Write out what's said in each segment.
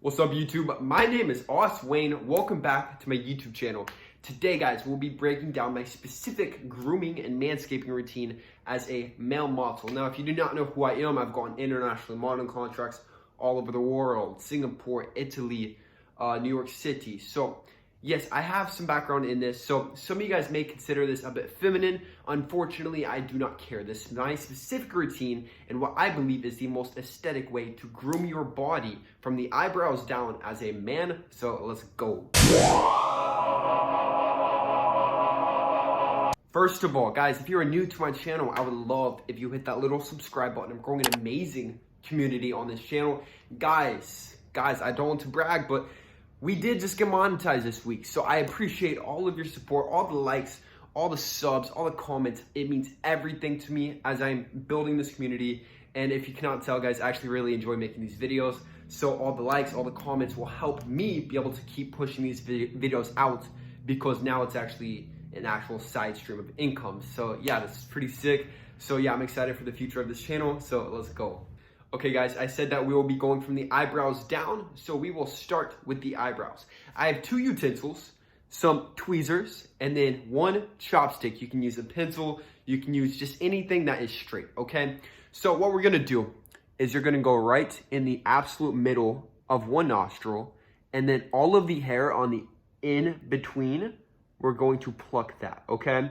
What's up, YouTube? My name is Wayne. Welcome back to my YouTube channel. Today, guys, we'll be breaking down my specific grooming and manscaping routine as a male model. Now, if you do not know who I am, I've gone internationally modeling contracts all over the world, Singapore, Italy, New York City. So, yes, I have some background in this. So, some of you guys may consider this a bit feminine. Unfortunately, I do not care. This is my specific routine and what I believe is the most aesthetic way to groom your body from the eyebrows down as a man. So, let's go. First of all, guys, if you're new to my channel, I would love if you hit that little subscribe button. I'm growing an amazing community on this channel. Guys, I don't want to brag, but we did just get monetized this week. So I appreciate all of your support, all the likes, all the subs, all the comments. It means everything to me as I'm building this community. And if you cannot tell, guys, I actually really enjoy making these videos. So all the likes, all the comments will help me be able to keep pushing these videos out, because now it's actually an actual side stream of income. So yeah, this is pretty sick. So yeah, I'm excited for the future of this channel. So let's go. Okay, guys, I said that we will be going from the eyebrows down. So we will start with the eyebrows. I have 2 utensils, some tweezers, and then 1 chopstick. You can use a pencil. You can use just anything that is straight, okay? So what we're gonna do is you're gonna go right in the absolute middle of 1 nostril, and then all of the hair on the in between, we're going to pluck that, okay?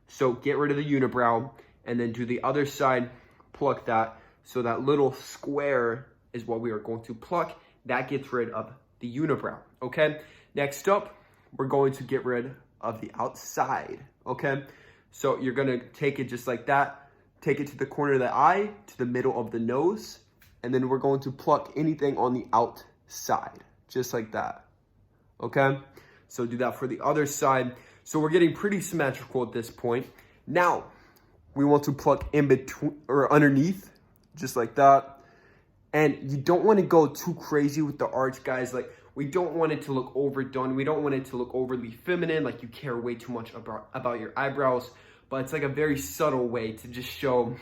So get rid of the unibrow, and then do the other side, pluck that. So that little square is what we are going to pluck. That gets rid of the unibrow, okay? Next up, we're going to get rid of the outside, okay? So you're gonna take it just like that, take it to the corner of the eye, to the middle of the nose, and then we're going to pluck anything on the outside, just like that, okay? So do that for the other side. So we're getting pretty symmetrical at this point. Now, we want to pluck in between or underneath, just like that. And you don't want to go too crazy with the arch, guys. Like, we don't want it to look overdone. We don't want it to look overly feminine, like you care way too much about your eyebrows. But it's like a very subtle way to just show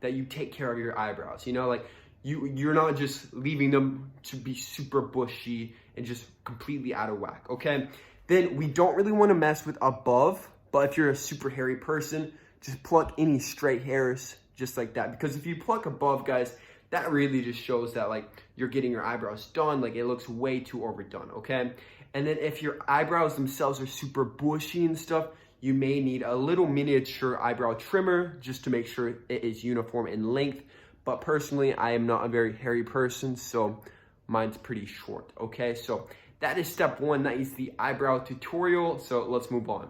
that you take care of your eyebrows. You know, like you're not just leaving them to be super bushy and just completely out of whack, okay? Then we don't really want to mess with above, but if you're a super hairy person, just pluck any straight hairs just like that. Because if you pluck above, guys, that really just shows that like you're getting your eyebrows done, like it looks way too overdone, okay? And then if your eyebrows themselves are super bushy and stuff, you may need a little miniature eyebrow trimmer just to make sure it is uniform in length. But personally, I am not a very hairy person, so mine's pretty short, okay? So that is step 1. That is the eyebrow tutorial. So let's move on.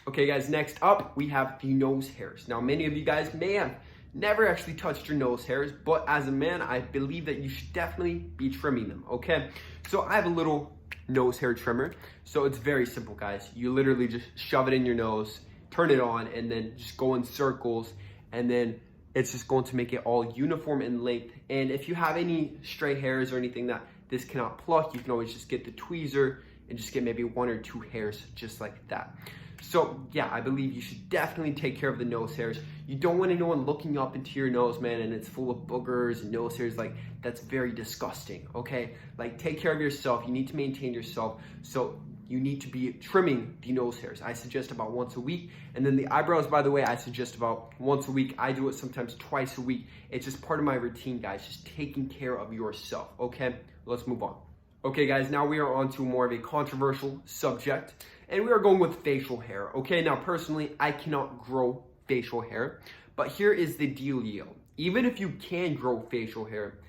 Okay, guys, next up, we have the nose hairs. Now, many of you guys may have never actually touched your nose hairs, but as a man, I believe that you should definitely be trimming them, okay? So I have a little nose hair trimmer. So it's very simple, guys. You literally just shove it in your nose, turn it on, and then just go in circles, and then it's just going to make it all uniform in length. And if you have any stray hairs or anything that this cannot pluck, you can always just get the tweezer and just get maybe 1 or 2 hairs just like that. So yeah, I believe you should definitely take care of the nose hairs. You don't want anyone looking up into your nose, man, and it's full of boogers and nose hairs. Like, that's very disgusting, okay? Like, take care of yourself. You need to maintain yourself. So you need to be trimming the nose hairs. I suggest about once a week. And then the eyebrows, by the way, I suggest about once a week. I do it sometimes twice a week. It's just part of my routine, guys, just taking care of yourself, okay? Let's move on. Okay, guys, now we are on to more of a controversial subject, and we are going with facial hair, okay? Now, personally, I cannot grow facial hair, but here is the dealio. Even if you can grow facial hair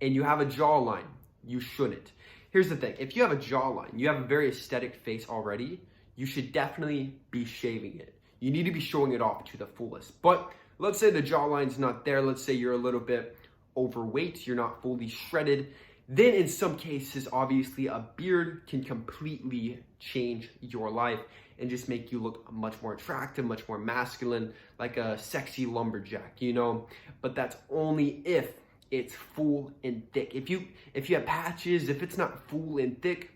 and you have a jawline, you shouldn't. Here's the thing. If you have a jawline, you have a very aesthetic face already, you should definitely be shaving it. You need to be showing it off to the fullest. But let's say the jawline's not there. Let's say you're a little bit overweight, you're not fully shredded. Then in some cases, obviously, a beard can completely change your life and just make you look much more attractive, much more masculine, like a sexy lumberjack, you know? But that's only if it's full and thick. If you have patches, if it's not full and thick,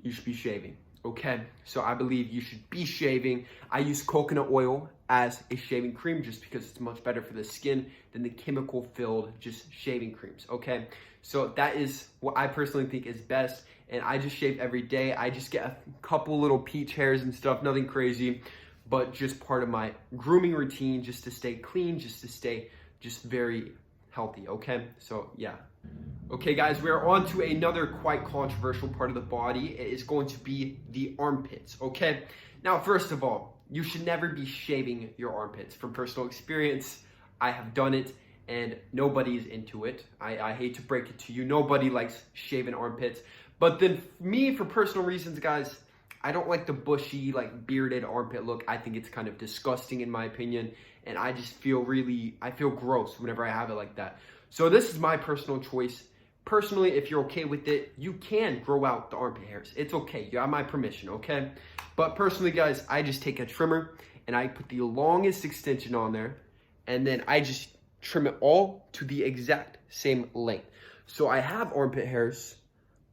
you should be shaving, Okay, so I believe you should be shaving. I use coconut oil as a shaving cream just because it's much better for the skin than the chemical-filled just shaving creams, okay? So that is what I personally think is best, and I just shave every day. I just get a couple little peach hairs and stuff, nothing crazy, but just part of my grooming routine just to stay clean, just to stay just very healthy, okay? So yeah. Okay guys, we are on to another quite controversial part of the body. It is going to be the armpits, okay? Now, first of all, you should never be shaving your armpits. From personal experience, I have done it and nobody is into it. I hate to break it to you, nobody likes shaving armpits. But then me, for personal reasons, guys, I don't like the bushy, like bearded armpit look. I think it's kind of disgusting in my opinion. And I just feel I feel gross whenever I have it like that. So this is my personal choice. Personally, if you're okay with it, you can grow out the armpit hairs. It's okay, you have my permission, okay? But personally, guys, I just take a trimmer and I put the longest extension on there and then I just trim it all to the exact same length. So I have armpit hairs,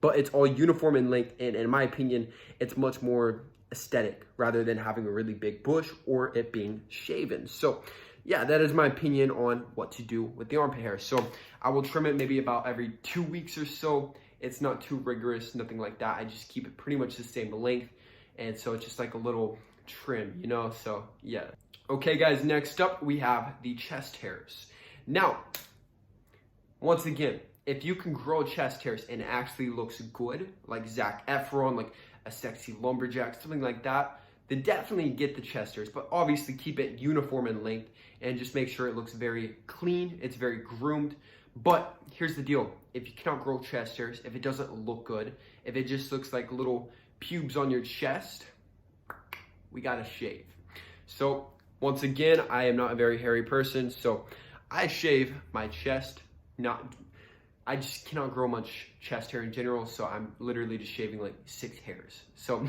but it's all uniform in length, and in my opinion, it's much more aesthetic rather than having a really big bush or it being shaven. So yeah, that is my opinion on what to do with the armpit hair. So I will trim it maybe about every 2 weeks or so. It's not too rigorous, nothing like that. I just keep it pretty much the same length. And so it's just like a little trim, you know? So yeah. Okay guys, next up we have the chest hairs. Now, once again, if you can grow chest hairs and it actually looks good, like Zac Efron, like a sexy lumberjack, something like that, then definitely get the chest hairs, but obviously keep it uniform in length and just make sure it looks very clean, it's very groomed. But here's the deal, if you cannot grow chest hairs, if it doesn't look good, if it just looks like little pubes on your chest, we gotta shave. So once again, I am not a very hairy person, so I shave my chest. I just cannot grow much chest hair in general, so I'm literally just shaving like 6 hairs. So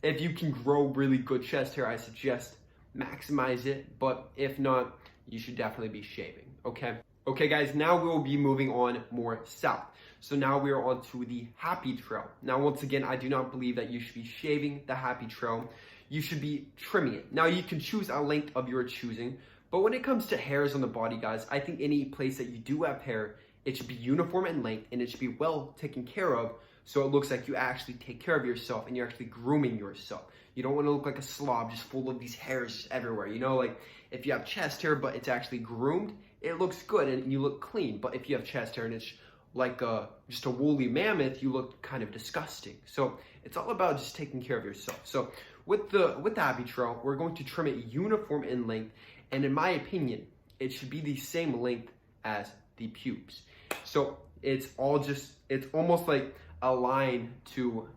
if you can grow really good chest hair, I suggest maximize it, but if not, you should definitely be shaving, okay? Okay guys, now we will be moving on more south. So now we are on to the happy trail. Now once again, I do not believe that you should be shaving the happy trail. You should be trimming it. Now you can choose a length of your choosing, but when it comes to hairs on the body, guys, I think any place that you do have hair, it should be uniform in length and it should be well taken care of, so it looks like you actually take care of yourself and you're actually grooming yourself. You don't want to look like a slob just full of these hairs everywhere, you know? Like if you have chest hair but it's actually groomed, it looks good and you look clean. But if you have chest hair and it's like just a woolly mammoth, you look kind of disgusting. So it's all about just taking care of yourself. So with the happy trail, we're going to trim it uniform in length, and in my opinion, it should be the same length as the pubes. So it's almost like a line to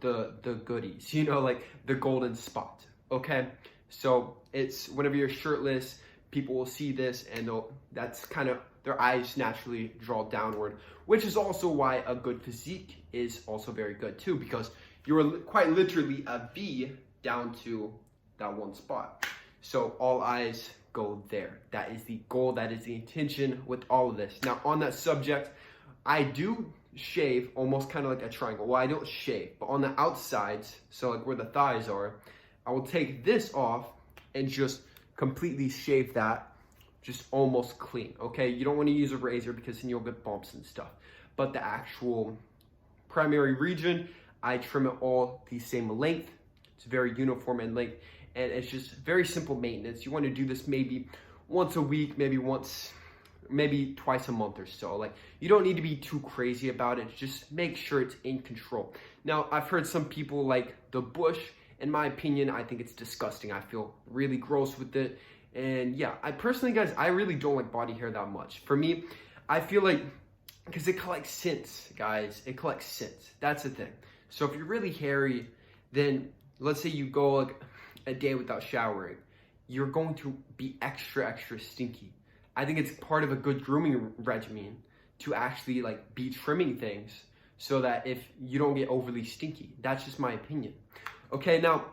the goodies, you know, like the golden spot, okay? So it's whenever you're shirtless, people will see this and that's kind of, their eyes naturally draw downward, which is also why a good physique is also very good too, because you're quite literally a V down to that one spot. So all eyes go there. That is the goal, that is the intention with all of this. Now on that subject, I do shave almost kind of like a triangle. Well, I don't shave, but on the outsides, so like where the thighs are, I will take this off and just completely shave that just almost clean, okay? You don't want to use a razor because then you'll get bumps and stuff. But the actual primary region, I trim it all the same length. It's very uniform in length, and it's just very simple maintenance. You want to do this maybe once a week, maybe twice a month or so. Like, you don't need to be too crazy about it. Just make sure it's in control. Now, I've heard some people like the bush. In my opinion, I think it's disgusting. I feel really gross with it. And yeah, I personally, guys, I really don't like body hair that much. For me, I feel like, because it collects scents, guys. It collects scents. That's the thing. So if you're really hairy, then let's say you go like a day without showering, you're going to be extra stinky. I think it's part of a good grooming regimen to actually like be trimming things so that if you don't get overly stinky. That's just my opinion. Okay, now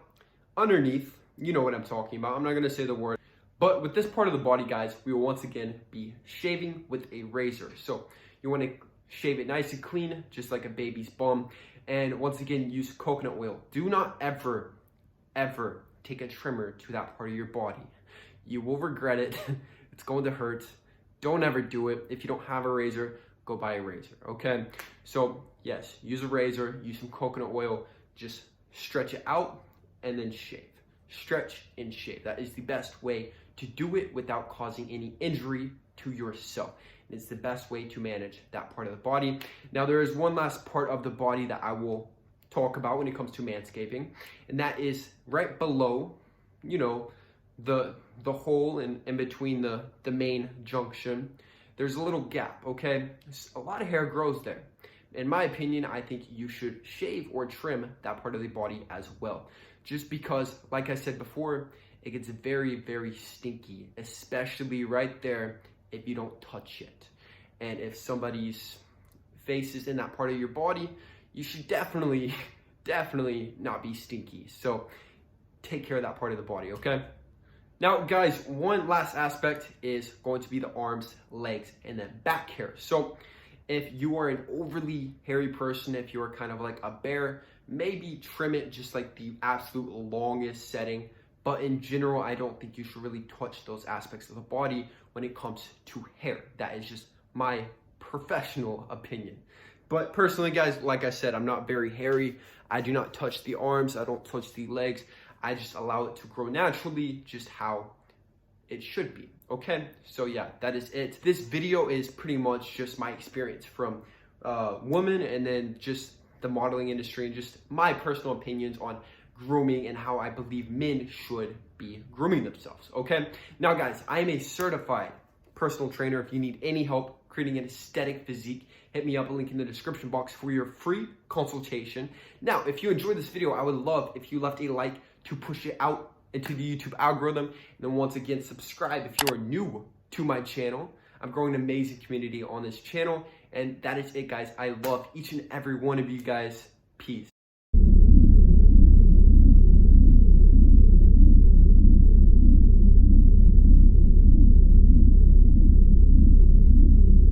underneath, you know what I'm talking about. I'm not gonna say the word, but with this part of the body, guys, we will once again be shaving with a razor. So you wanna shave it nice and clean, just like a baby's bum. And once again, use coconut oil. Do not ever, ever take a trimmer to that part of your body. You will regret it. It's going to hurt. Don't ever do it. If you don't have a razor, go buy a razor, okay? So yes, use a razor, use some coconut oil, just stretch it out and then shave. Stretch and shave. That is the best way to do it without causing any injury to yourself. And it's the best way to manage that part of the body. Now there is one last part of the body that I will talk about when it comes to manscaping, and that is right below, you know, the hole in between the main junction. There's a little gap, okay? A lot of hair grows there. In my opinion, I think you should shave or trim that part of the body as well. Just because, like I said before, it gets very, very stinky, especially right there if you don't touch it. And if somebody's face is in that part of your body, you should definitely not be stinky. So take care of that part of the body, okay? Now, guys, one last aspect is going to be the arms, legs, and then back hair. So if you are an overly hairy person, if you're kind of like a bear, maybe trim it just like the absolute longest setting. But in general, I don't think you should really touch those aspects of the body when it comes to hair. That is just my professional opinion. But personally, guys, like I said, I'm not very hairy. I do not touch the arms. I don't touch the legs. I just allow it to grow naturally, just how it should be, okay? So yeah, that is it. This video is pretty much just my experience from women and then just the modeling industry and just my personal opinions on grooming and how I believe men should be grooming themselves, okay? Now guys, I am a certified personal trainer. If you need any help creating an aesthetic physique, hit me up, a link in the description box for your free consultation. Now, if you enjoyed this video, I would love if you left a like to push it out into the YouTube algorithm. And then once again, subscribe if you're new to my channel. I'm growing an amazing community on this channel. And that is it, guys. I love each and every one of you guys. Peace.